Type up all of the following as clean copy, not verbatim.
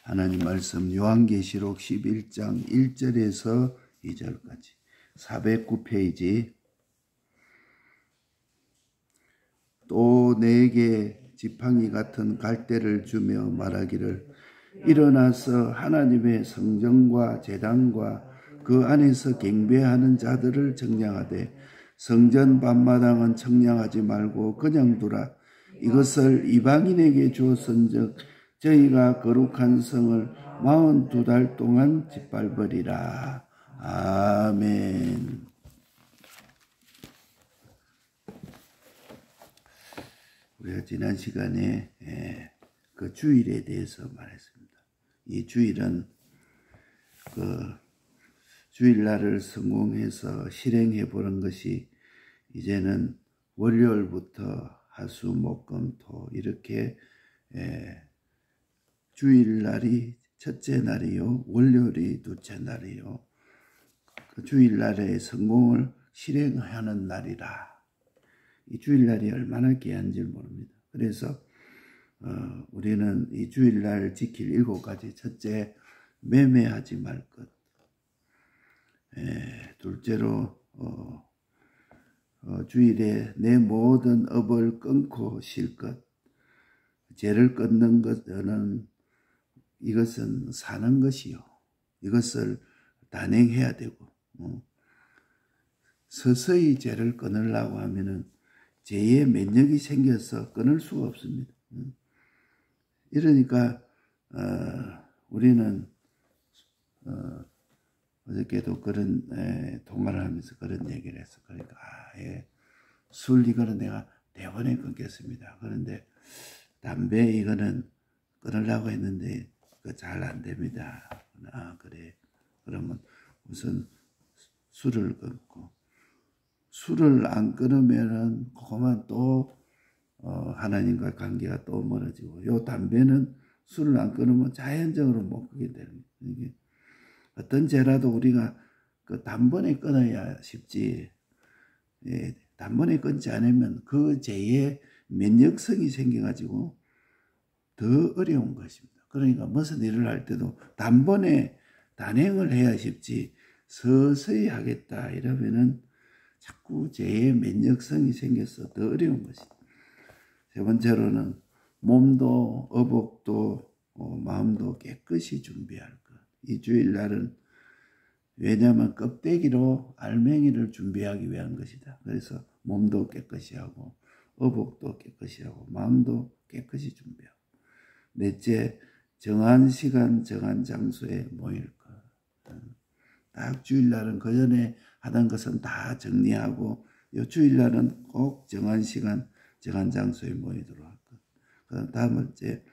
하나님 말씀 요한계시록 11장 1절에서 2절까지 409페이지. 또 내게 지팡이 같은 갈대를 주며 말하기를 일어나서 하나님의 성전과 제단과 그 안에서 경배하는 자들을 정량하되 성전 밤마당은 청량하지 말고 그냥 두라. 이것을 이방인에게 주었은즉 저희가 거룩한 성을 42달 동안 짓밟으리라. 아멘. 우리가 지난 시간에 그 주일에 대해서 말했습니다. 이 주일은 그 주일날을 성공해서 실행해 보는 것이 이제는 월요일부터 화수 목 금 토 이렇게 주일날이 첫째 날이요, 월요일이 둘째 날이요. 그 주일날의 성공을 실행하는 날이라. 이 주일날이 얼마나 귀한지 모릅니다. 그래서 우리는 이 주일날 지킬 7가지. 첫째, 매매하지 말 것. 둘째로 주일에 내 모든 업을 끊고 쉴 것. 죄를 끊는 것은 이것은 사는 것이요. 이것을 단행해야 되고 서서히 죄를 끊으려고 하면은 죄의 면역이 생겨서 끊을 수가 없습니다. 이러니까 우리는 어저께도 그런 통화를 하면서 그런 얘기를 했어. 그러니까 술 이거는 내가 대번에 끊겠습니다. 그런데 담배 이거는 끊으려고 했는데 잘 안 됩니다. 그래. 그러면 우선 술을 끊고, 술을 안 끊으면은 그만 또 하나님과 관계가 또 멀어지고, 요 담배는 술을 안 끊으면 자연적으로 못 끊게 되는 거예요. 어떤 죄라도 우리가 그 단번에 끊어야 쉽지, 단번에 끊지 않으면 그 죄에 면역성이 생겨가지고 더 어려운 것입니다. 그러니까 무슨 일을 할 때도 단번에 단행을 해야 쉽지 서서히 하겠다 이러면은 자꾸 죄의 면역성이 생겨서 더 어려운 것입니다. 세 번째로는 몸도 어복도 마음도 깨끗이 준비할 것. 이 주일날은 왜냐하면 껍데기로 알맹이를 준비하기 위한 것이다. 그래서 몸도 깨끗이 하고 어복도 깨끗이 하고 마음도 깨끗이 준비하고. 넷째, 정한 시간 정한 장소에 모일 것. 딱 주일날은 그 전에 하던 것은 다 정리하고 요 주일날은 꼭 정한 시간 정한 장소에 모이도록 할 것. 그 다음 번째,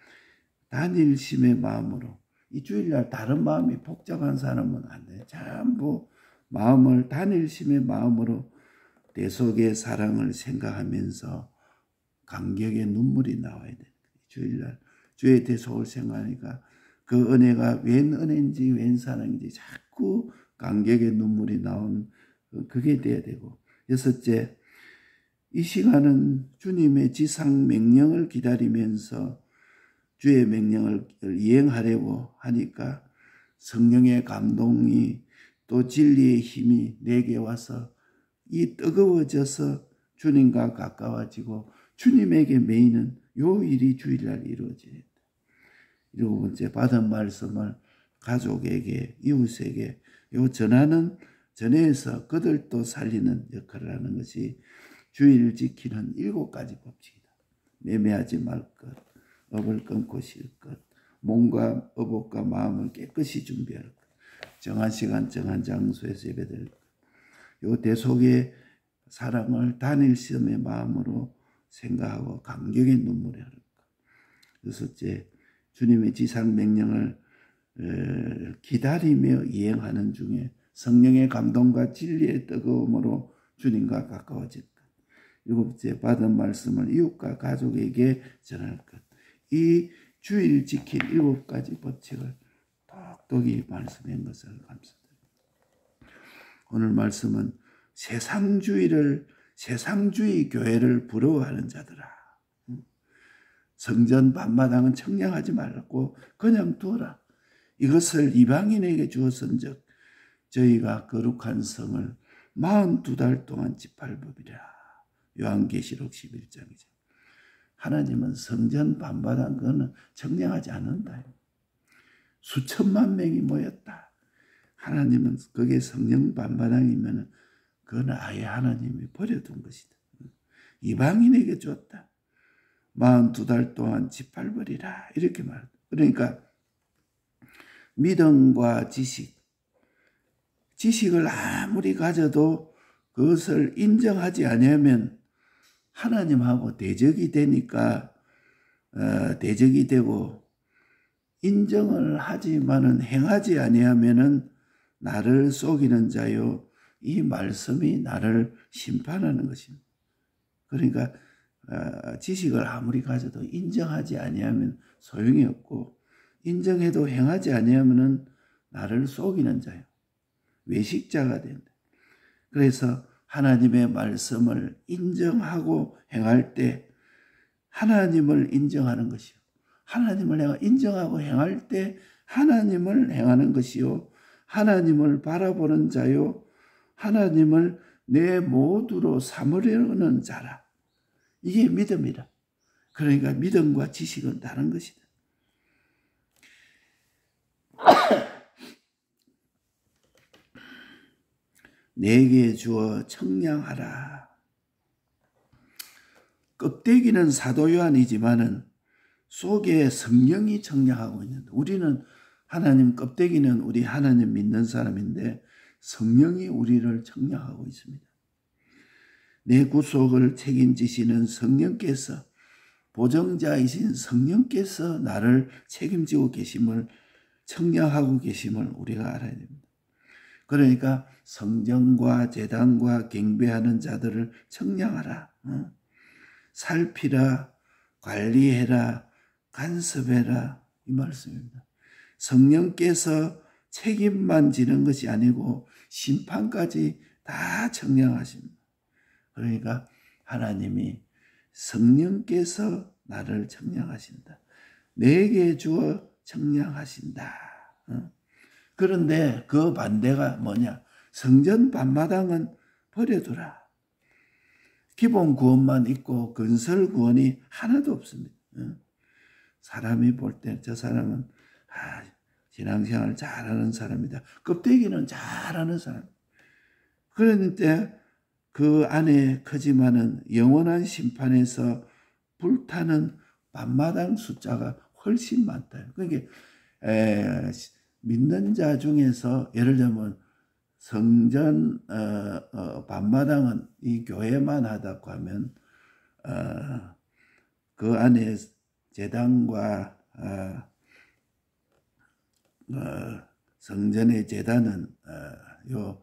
단일심의 마음으로. 이 주일날 다른 마음이 복잡한 사람은 안 돼요. 전부 마음을 단일심의 마음으로 대속의 사랑을 생각하면서 감격의 눈물이 나와야 돼요. 주일날 주의 대속을 생각하니까 그 은혜가 웬 은혜인지 웬 사랑인지 자꾸 감격의 눈물이 나오는 그게 돼야 되고. 여섯째, 이 시간은 주님의 지상 명령을 기다리면서 주의 명령을 이행하려고 하니까 성령의 감동이 또 진리의 힘이 내게 와서 이 뜨거워져서 주님과 가까워지고 주님에게 매이는 요 일이 주일날 이루어져야 된다. 일곱 번째, 받은 말씀을 가족에게 이웃에게 요 전하는 전해서 그들도 살리는 역할을 하는 것이 주일 지키는 7가지 법칙이다. 매매하지 말 것, 업을 끊고 쉴 것, 몸과 어복과 마음을 깨끗이 준비할 것, 정한 시간 정한 장소에서 예배드릴 것, 요 대속의 사랑을 단일심의 마음으로 생각하고 감격의 눈물이 흐를 것. 여섯째, 주님의 지상 명령을 기다리며 이행하는 중에 성령의 감동과 진리의 뜨거움으로 주님과 가까워질 것. 일곱째, 받은 말씀을 이웃과 가족에게 전할 것. 이 주일 지킬 7가지 법칙을 똑똑히 말씀한 것을 감사드립니다. 오늘 말씀은 세상주의 교회를 부러워하는 자들아. 성전 밤마당은 청량하지 말고 그냥 두어라. 이것을 이방인에게 주었은즉 저희가 거룩한 성을 42달 동안 지팔법이라. 요한계시록 11장이죠. 하나님은 성전 밤바다 그거는 청량하지 않는다. 수천만 명이 모였다. 하나님은 그게 성령 밤바닥이면 그건 아예 하나님이 버려둔 것이다. 이방인에게 줬다. 42달 동안 지팔버리라. 이렇게 말한다. 그러니까 믿음과 지식을 아무리 가져도 그것을 인정하지 않으면 하나님하고 대적이 되니까 대적이 되고, 인정을 하지만은 행하지 아니하면은 나를 속이는 자요, 이 말씀이 나를 심판하는 것입니다. 그러니까 지식을 아무리 가져도 인정하지 아니하면 소용이 없고, 인정해도 행하지 아니하면은 나를 속이는 자요, 외식자가 된다. 그래서 하나님의 말씀을 인정하고 행할 때 하나님을 인정하는 것이요, 하나님을 내가 인정하고 행할 때 하나님을 행하는 것이요, 하나님을 바라보는 자요, 하나님을 내 모두로 삼으려는 자라. 이게 믿음이라. 그러니까 믿음과 지식은 다른 것이다. 내게 주어 청량하라. 껍데기는 사도 요한이지만은 속에 성령이 청량하고 있는데, 우리는 하나님 껍데기는 우리 하나님 믿는 사람인데 성령이 우리를 청량하고 있습니다. 내 구속을 책임지시는 성령께서, 보정자이신 성령께서 나를 책임지고 계심을, 청량하고 계심을 우리가 알아야 됩니다. 그러니까 성전과 제단과 경배하는 자들을 청량하라. 살피라, 관리해라, 간섭해라, 이 말씀입니다. 성령께서 책임만 지는 것이 아니고 심판까지 다 청량하십니다. 그러니까 하나님이 성령께서 나를 청량하신다. 내게 주어 청량하신다. 그런데 그 반대가 뭐냐? 성전 밤마당은 버려두라. 기본 구원만 있고 건설 구원이 하나도 없습니다. 사람이 볼 때 저 사람은 신앙생활 잘하는 사람이다. 껍데기는 잘하는 사람. 그런데 그 안에 크지만은 영원한 심판에서 불타는 밤마당 숫자가 훨씬 많다. 그러니까 믿는 자 중에서 예를 들면 성전 밤마당은 이 교회만 하다고 하면 그 안에 제단과 성전의 제단은 요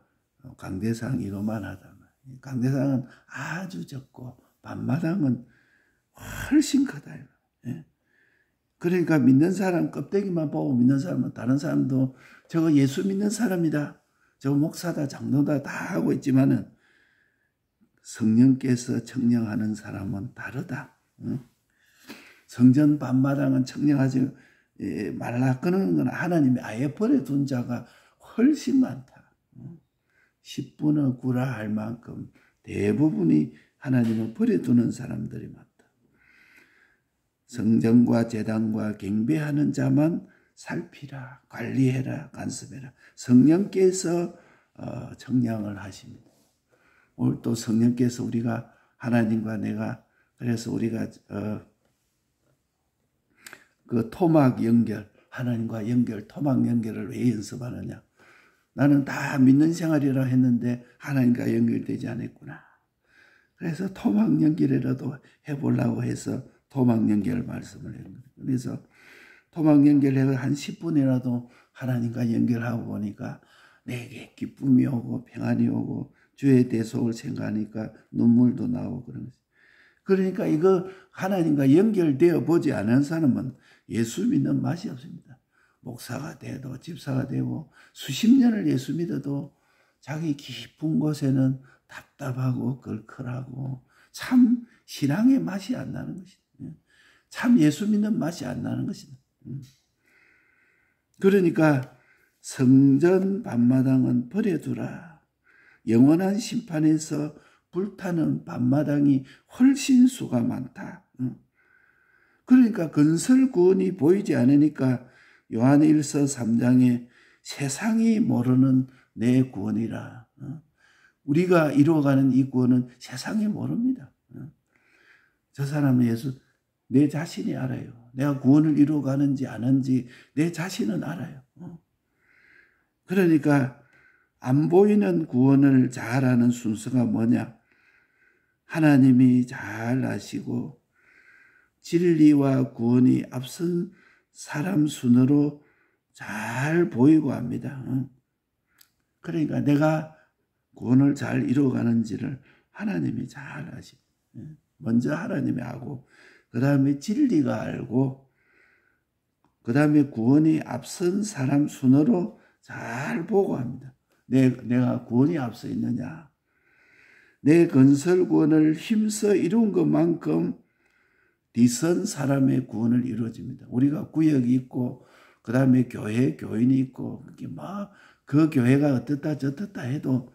강대상 이거만 하다. 강대상은 아주 적고 밤마당은 훨씬 크다. 그러니까 믿는 사람 껍데기만 보고 믿는 사람은, 다른 사람도 저거 예수 믿는 사람이다, 저거 목사다, 장로다 다 하고 있지만은 성령께서 청량하는 사람은 다르다. 성전 밤마당은 청량하지 말라 그러는 건 하나님이 아예 버려둔 자가 훨씬 많다. 10분의 9라 할 만큼 대부분이 하나님을 버려두는 사람들이 많다. 성전과 제단과 경배하는 자만 살피라, 관리해라, 간섭해라. 성령께서 청량을 하십니다. 오늘 또 성령께서 우리가 하나님과 내가, 그래서 우리가 그 토막 연결, 하나님과 연결, 토막 연결을 왜 연습하느냐? 나는 다 믿는 생활이라 했는데 하나님과 연결되지 않았구나. 그래서 토막 연결이라도 해보려고 해서 토막 연결 말씀을 했는데, 그래서 토막 연결해서 한 10분이라도 하나님과 연결하고 보니까 내게 기쁨이 오고 평안이 오고 주의 대속을 생각하니까 눈물도 나오고 그런 거지. 그러니까 이거 하나님과 연결되어 보지 않은 사람은 예수 믿는 맛이 없습니다. 목사가 돼도 집사가 되고 수십 년을 예수 믿어도 자기 깊은 곳에는 답답하고 걸컬하고 참 신앙의 맛이 안 나는 것이다. 참 예수 믿는 맛이 안 나는 것이다. 그러니까 성전 밤마당은 버려두라. 영원한 심판에서 불타는 밤마당이 훨씬 수가 많다. 그러니까 건설 구원이 보이지 않으니까 요한일서 3장에 세상이 모르는 내 구원이라. 우리가 이루어가는 이 구원은 세상이 모릅니다. 저 사람은 예수 내 자신이 알아요. 내가 구원을 이루어가는지 아는지 내 자신은 알아요. 그러니까 안 보이는 구원을 잘 아는 순서가 뭐냐? 하나님이 잘 아시고 진리와 구원이 앞선 사람 순으로 잘 보이고 합니다. 그러니까 내가 구원을 잘 이루어가는지를 하나님이 잘 아시고, 먼저 하나님이 알고, 그 다음에 진리가 알고, 그 다음에 구원이 앞선 사람 순으로 잘 보고 합니다. 내가 구원이 앞서 있느냐? 내 건설 구원을 힘써 이룬 것만큼 뒤선 사람의 구원을 이루어집니다. 우리가 구역이 있고, 그 다음에 교인이 있고, 그 교회가 어떻다 저떻다 해도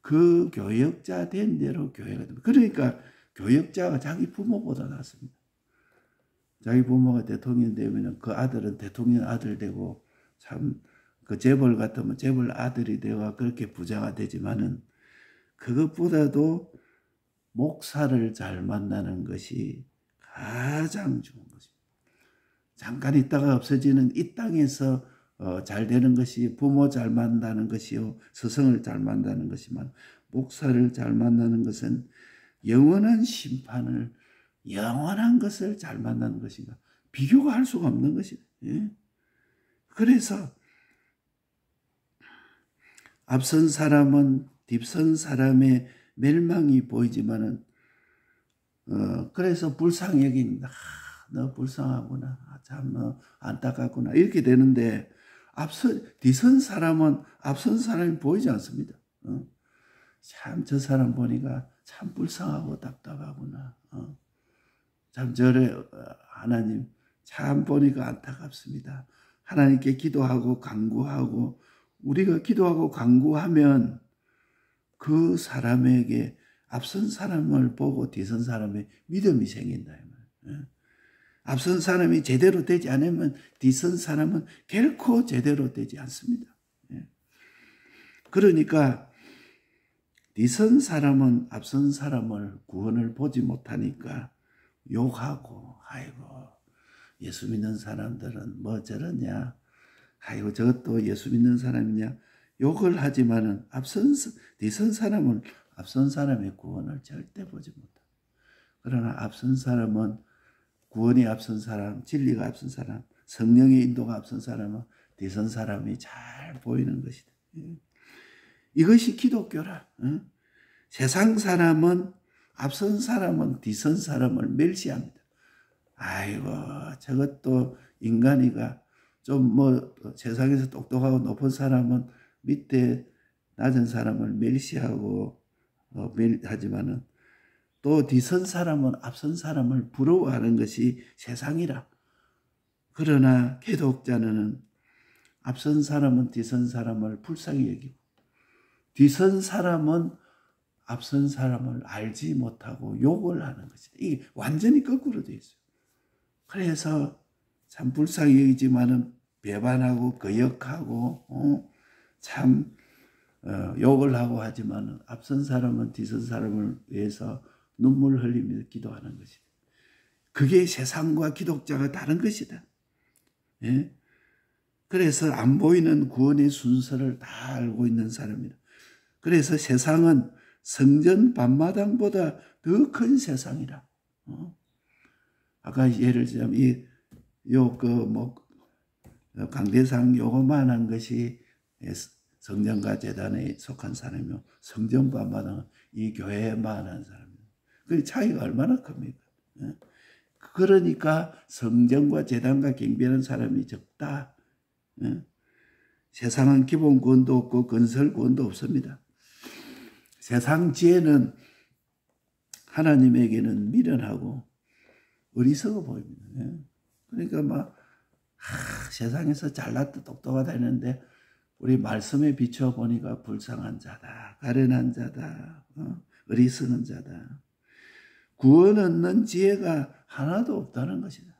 그 교역자 된 대로 교회가 됩니다. 그러니까 교역자가 자기 부모보다 낫습니다. 자기 부모가 대통령 되면 그 아들은 대통령 아들 되고, 참 그 재벌 같으면 재벌 아들이 되어 그렇게 부자가 되지만은 그것보다도 목사를 잘 만나는 것이 가장 좋은 것입니다. 잠깐 있다가 없어지는 이 땅에서 잘 되는 것이 부모 잘 만나는 것이요, 스승을 잘 만나는 것이지만 목사를 잘 만나는 것은 영원한 심판을, 영원한 것을 잘 만나는 것인가, 비교가 할 수가 없는 것이다. 예? 그래서 앞선 사람은 뒤선 사람의 멸망이 보이지만은 그래서 불쌍히 여깁니다. 너 불쌍하구나. 참 너 안타깝구나. 이렇게 되는데 뒤선 사람은 앞선 사람이 보이지 않습니다. 참 저 사람 보니까 참 불쌍하고 답답하구나. 참 저래 하나님 참 보니까 안타깝습니다. 하나님께 기도하고 간구하고, 우리가 기도하고 간구하면 그 사람에게 앞선 사람을 보고 뒤선 사람의 믿음이 생긴다. 앞선 사람이 제대로 되지 않으면 뒤선 사람은 결코 제대로 되지 않습니다. 그러니까 뒤선 사람은 앞선 사람을 구원을 보지 못하니까 욕하고, 아이고 예수 믿는 사람들은 뭐 저러냐, 아이고 저것도 예수 믿는 사람이냐, 욕을 하지만은 뒤선 사람은 앞선 사람의 구원을 절대 보지 못한다. 그러나 앞선 사람은, 구원이 앞선 사람, 진리가 앞선 사람, 성령의 인도가 앞선 사람은 뒤선 사람이 잘 보이는 것이다. 이것이 기독교라. 세상 사람은 앞선 사람은 뒤선 사람을 멸시합니다. 아이고 저것도 인간이가 좀 세상에서 똑똑하고 높은 사람은 밑에 낮은 사람을 멸시하고 하지만은 또 뒤선 사람은 앞선 사람을 부러워하는 것이 세상이라. 그러나 기독자는 앞선 사람은 뒤선 사람을 불쌍히 여기고, 뒤선 사람은 앞선 사람을 알지 못하고 욕을 하는 것이다. 이게 완전히 거꾸로 되어 있어요. 그래서 참 불쌍히 여기지만은 배반하고 거역하고 참 욕을 하고 하지만은 앞선 사람은 뒤선 사람을 위해서 눈물 흘리며 기도하는 것이다. 그게 세상과 기독자가 다른 것이다. 예? 그래서 안 보이는 구원의 순서를 다 알고 있는 사람이다. 그래서 세상은 성전 밤마당보다 더 큰 세상이라. 아까 예를 들자면 강대상 요거만한 것이 성전과 제단에 속한 사람이요, 성전 밤마당은 이 교회만한 사람이에요. 그 차이가 얼마나 큽니까? 그러니까 성전과 제단과 경배하는 사람이 적다. 세상은 기본 구원도 없고 건설 구원도 없습니다. 세상 지혜는 하나님에게는 미련하고 어리석어 보입니다. 그러니까 세상에서 잘났다 똑똑하다 했는데 우리 말씀에 비추어 보니까 불쌍한 자다, 가련한 자다, 어리석은 자다. 구원 얻는 지혜가 하나도 없다는 것이다.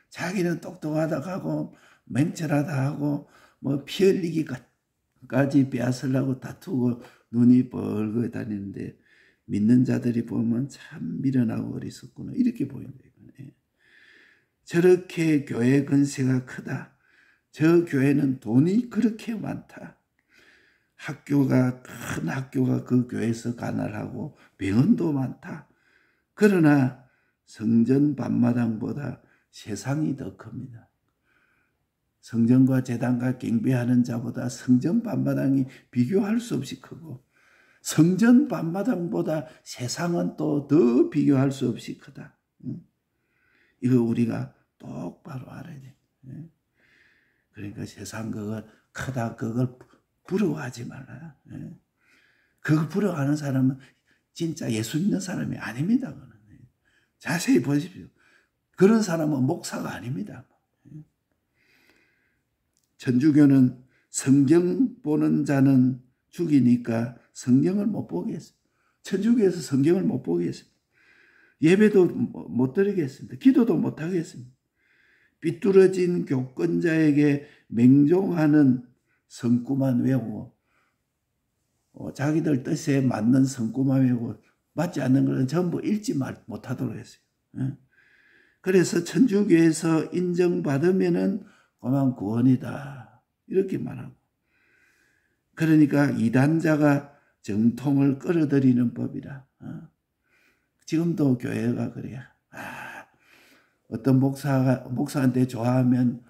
자기는 똑똑하다 하고 맹철하다 하고 뭐 피 흘리기까지 빼앗으려고 다투고 눈이 벌거 다니는데 믿는 자들이 보면 참 미련하고 어리석구나 이렇게 보인다. 저렇게 교회 건세가 크다. 저 교회는 돈이 그렇게 많다. 큰 학교가 그 교회에서 가난하고 병원도 많다. 그러나 성전 밤마당보다 세상이 더 큽니다. 성전과 제단과 경배하는 자보다 성전 밤마당이 비교할 수 없이 크고 성전 밤마당보다 세상은 또 더 비교할 수 없이 크다. 이거 우리가 똑바로 알아야 돼. 그러니까 세상 그걸 크다 그걸 부러워하지 말라. 그거 부러워하는 사람은 진짜 예수 믿는 사람이 아닙니다. 자세히 보십시오. 그런 사람은 목사가 아닙니다. 천주교는 성경 보는 자는 죽이니까 성경을 못 보게 했습니다. 천주교에서 성경을 못 보게 했습니다. 예배도 못 드리게 했습니다. 기도도 못 하게 했습니다. 삐뚤어진 교권자에게 맹종하는 성구만 외우고 자기들 뜻에 맞는 성구만 외우고 맞지 않는 것은 전부 읽지 못하도록 했어요. 그래서 천주교에서 인정받으면은 그만 구원이다 이렇게 말하고 그러니까 이단자가 정통을 끌어들이는 법이라. 지금도 교회가 그래요. 어떤 목사한테 좋아하면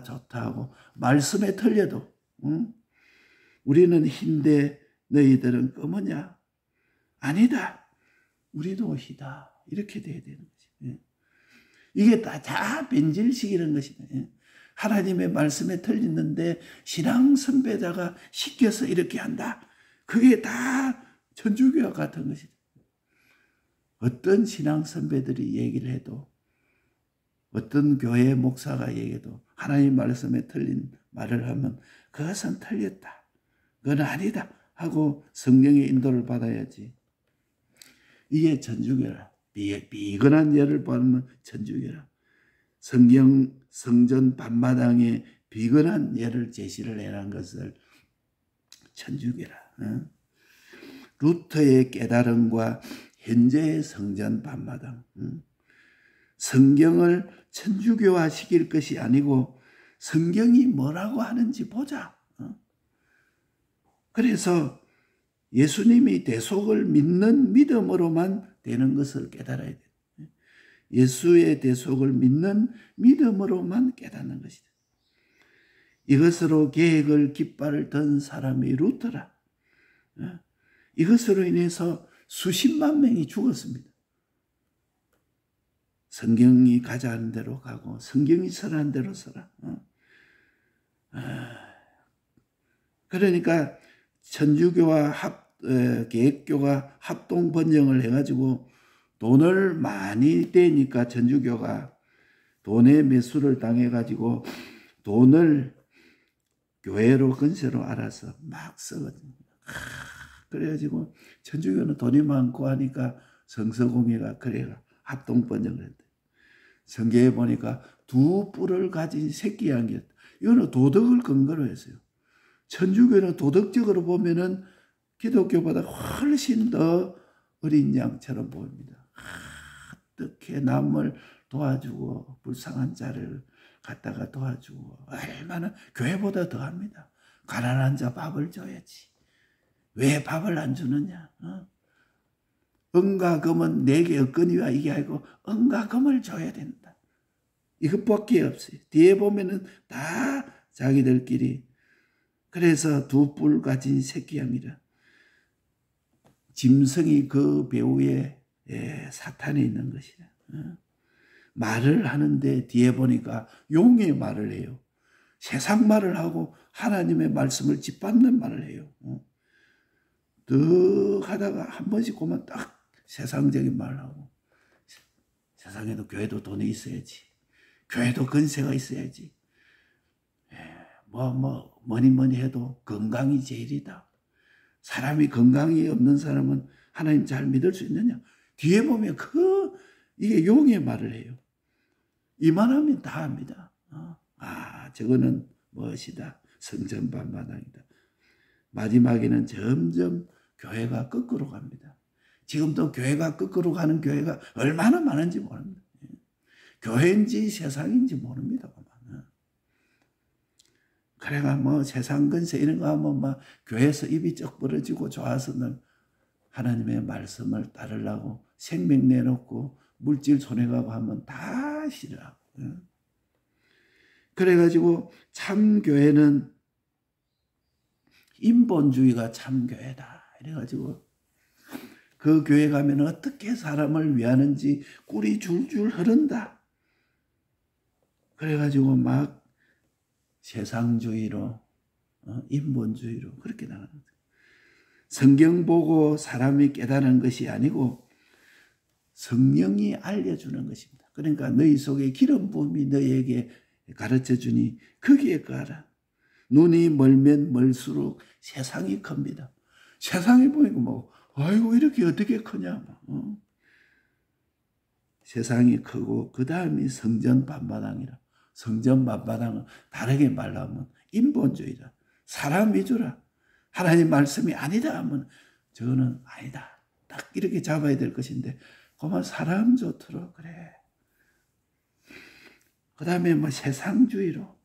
좋다 하고 말씀에 틀려도 우리는 흰데 너희들은 검으냐? 아니다. 우리도 희다. 이렇게 돼야 되는 거지. 이게 다 변질시키는 것이다. 하나님의 말씀에 틀리는데 신앙 선배자가 시켜서 이렇게 한다. 그게 다 천주교와 같은 것이다. 어떤 신앙 선배들이 얘기를 해도 어떤 교회 목사가 얘기해도 하나님 말씀에 틀린 말을 하면 그것은 틀렸다. 그건 아니다 하고 성령의 인도를 받아야지. 이게 천주교라. 비근한 예를 보면 천주교라. 성전 밤마당에 비근한 예를 제시를 해놓은 것을 천주교라. 루터의 깨달음과 현재의 성전 밤마당. 성경을 천주교화시킬 것이 아니고 성경이 뭐라고 하는지 보자. 그래서 예수님이 대속을 믿는 믿음으로만 되는 것을 깨달아야 돼. 예수의 대속을 믿는 믿음으로만 깨닫는 것이다. 이것으로 계획을 깃발을 든 사람이 루터라. 이것으로 인해서 수십만 명이 죽었습니다. 성경이 가자는 대로 가고 성경이 서라는 대로 서라. 그러니까 천주교와 개혁교가 합동 번영을 해가지고 돈을 많이 떼니까 천주교가 돈의 매수를 당해가지고 돈을 교회로 건세로 알아서 막 쓰거든요. 그래가지고 천주교는 돈이 많고 하니까 성서공회가 그래가 합동 번영을 했대. 성경에 보니까 2뿔을 가진 새끼 양이었다. 이거는 도덕을 근거로 했어요. 천주교는 도덕적으로 보면은 기독교보다 훨씬 더 어린 양처럼 보입니다. 어떻게 남을 도와주고 불쌍한 자를 갖다가 도와주고 얼마나 교회보다 더합니다. 가난한 자 밥을 줘야지. 왜 밥을 안 주느냐? 은과 금은 내게 없거니와 이게 아니고 은과 금을 줘야 된다. 이것밖에 없어요. 뒤에 보면은 다 자기들끼리. 그래서 2뿔 가진 새끼양이라. 짐승이 그 배후에 사탄이 있는 것이라. 말을 하는데 뒤에 보니까 용의 말을 해요. 세상 말을 하고 하나님의 말씀을 짓밟는 말을 해요. 득 하다가 한 번씩 보면 딱 세상적인 말을 하고 세상에도 교회도 돈이 있어야지. 교회도 건세가 있어야지. 뭐니 해도 건강이 제일이다. 사람이 건강이 없는 사람은 하나님 잘 믿을 수 있느냐? 뒤에 보면 이게 용의 말을 해요. 이만하면 다 합니다. 저거는 무엇이다. 성전 반마당이다. 마지막에는 점점 교회가 거꾸로 갑니다. 지금도 교회가 거꾸로 가는 교회가 얼마나 많은지 모릅니다. 교회인지 세상인지 모릅니다. 그래가 세상 건세 이런 거 하면 교회에서 입이 쩍 벌어지고 좋아서는 하나님의 말씀을 따르려고 생명 내놓고 물질 손해가고 하면 다 싫어하고. 그래가지고 참교회는 인본주의가 참교회다. 이래가지고 그 교회 가면 어떻게 사람을 위하는지 꿀이 줄줄 흐른다. 그래가지고 막 세상주의로 인본주의로 그렇게 나가는 거예요. 성경 보고 사람이 깨달은 것이 아니고 성령이 알려주는 것입니다. 그러니까 너희 속에 기름 부음이 너희에게 가르쳐주니 거기에 가라. 눈이 멀면 멀수록 세상이 큽니다. 세상이 보니까 아이고 이렇게 어떻게 크냐. 세상이 크고 그 다음이 성전 반마당이라. 성전 반마당은 다르게 말하면 인본주의다. 사람 위주라. 하나님 말씀이 아니다 하면 저거는 아니다. 딱 이렇게 잡아야 될 것인데 그만 사람 좋도록 그래. 그 다음에 세상주의로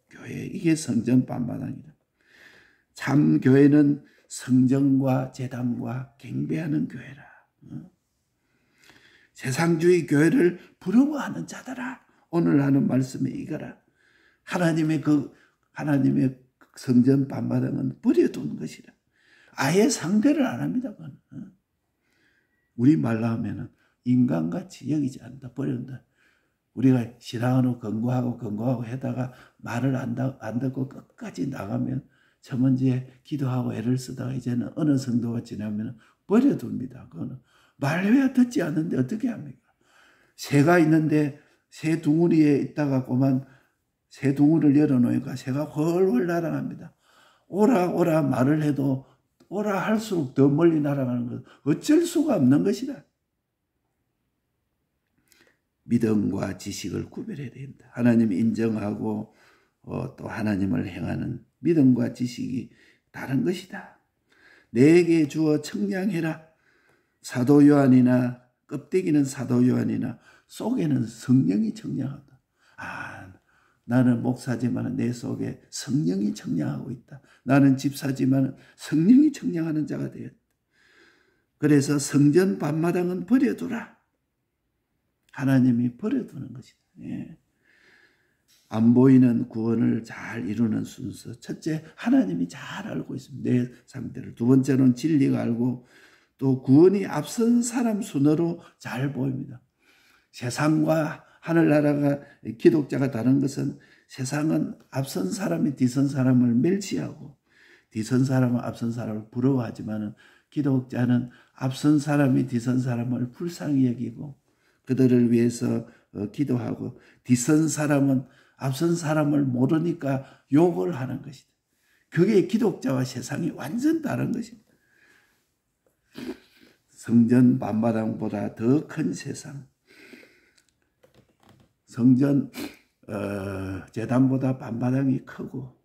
교회 이게 성전 반마당이다. 참 교회는 성전과 제단과 경배하는 교회라. 세상주의 교회를 부러워하는 자들아. 오늘 하는 말씀이 이거라. 하나님의 성전 반마당은 버려두는 것이라. 아예 상대를 안 합니다. 그건. 우리 말로 하면은 인간같이 여기지 않는다. 버린다. 우리가 신앙으로 권고하고 하다가 말을 안 듣고 끝까지 나가면 저 먼저 기도하고 애를 쓰다가 이제는 어느 정도가 지나면 버려둡니다. 그거는 말해야 듣지 않는데 어떻게 합니까? 새가 있는데 새 둥우리에 있다가 그만 새 둥우리를 열어놓으니까 새가 훨훨 날아갑니다. 오라 말을 해도 오라 할수록 더 멀리 날아가는 것 어쩔 수가 없는 것이다. 믿음과 지식을 구별해야 된다. 하나님 인정하고 또 하나님을 행하는 믿음과 지식이 다른 것이다. 내게 주어 청량해라. 사도 요한이나 껍데기는 사도 요한이나 속에는 성령이 청량하다. 나는 목사지만 내 속에 성령이 청량하고 있다. 나는 집사지만 성령이 청량하는 자가 되었다. 그래서 성전 반마당은 버려두라. 하나님이 버려두는 것이다. 안 보이는 구원을 잘 이루는 순서. 첫째, 하나님이 잘 알고 있습니다. 내 상태를. 두 번째는 진리가 알고 또 구원이 앞선 사람 순으로 잘 보입니다. 세상과 하늘나라가 기독자가 다른 것은 세상은 앞선 사람이 뒤선 사람을 멸시하고 뒤선 사람은 앞선 사람을 부러워하지만 기독자는 앞선 사람이 뒤선 사람을 불쌍히 여기고 그들을 위해서 기도하고 뒤선 사람은 앞선 사람을 모르니까 욕을 하는 것이다. 그게 기독자와 세상이 완전 다른 것입니다. 성전 반마당보다 더 큰 세상. 성전 제단보다 반마당이 크고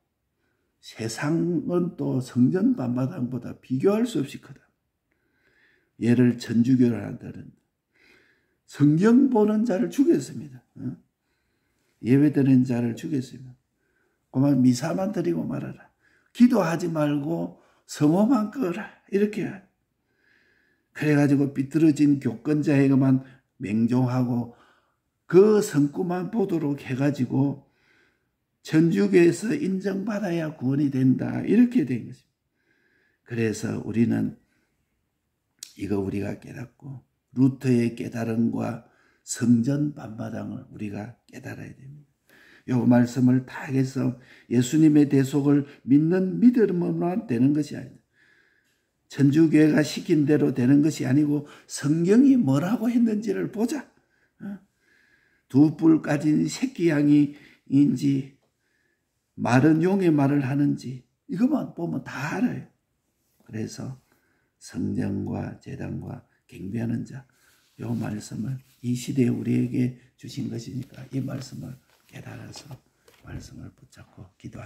세상은 또 성전 반마당보다 비교할 수 없이 크다. 얘를 천주교를 한다는 성경 보는 자를 죽였습니다. 예배드리는 자를 죽였습니다. 그만 미사만 드리고 말아라. 기도하지 말고 성호만 끄라. 이렇게 그래가지고 삐뚤어진 교권자에게만 맹종하고 그 성구만 보도록 해가지고 천주교에서 인정받아야 구원이 된다. 이렇게 된 것입니다. 그래서 우리는 이거 우리가 깨닫고 루터의 깨달음과 성전 반마당을 우리가 깨달아야 됩니다. 이 말씀을 다 해서 예수님의 대속을 믿는 믿음으로만 되는 것이 아니다. 천주교회가 시킨 대로 되는 것이 아니고 성경이 뭐라고 했는지를 보자. 두 뿔 가진 새끼 양이인지 마른 용의 말을 하는지 이것만 보면 다 알아요. 그래서 성전과 제단과 경배하는 자, 이 말씀을 이 시대에 우리에게 주신 것이니까 이 말씀을 깨달아서 말씀을 붙잡고 기도합니다.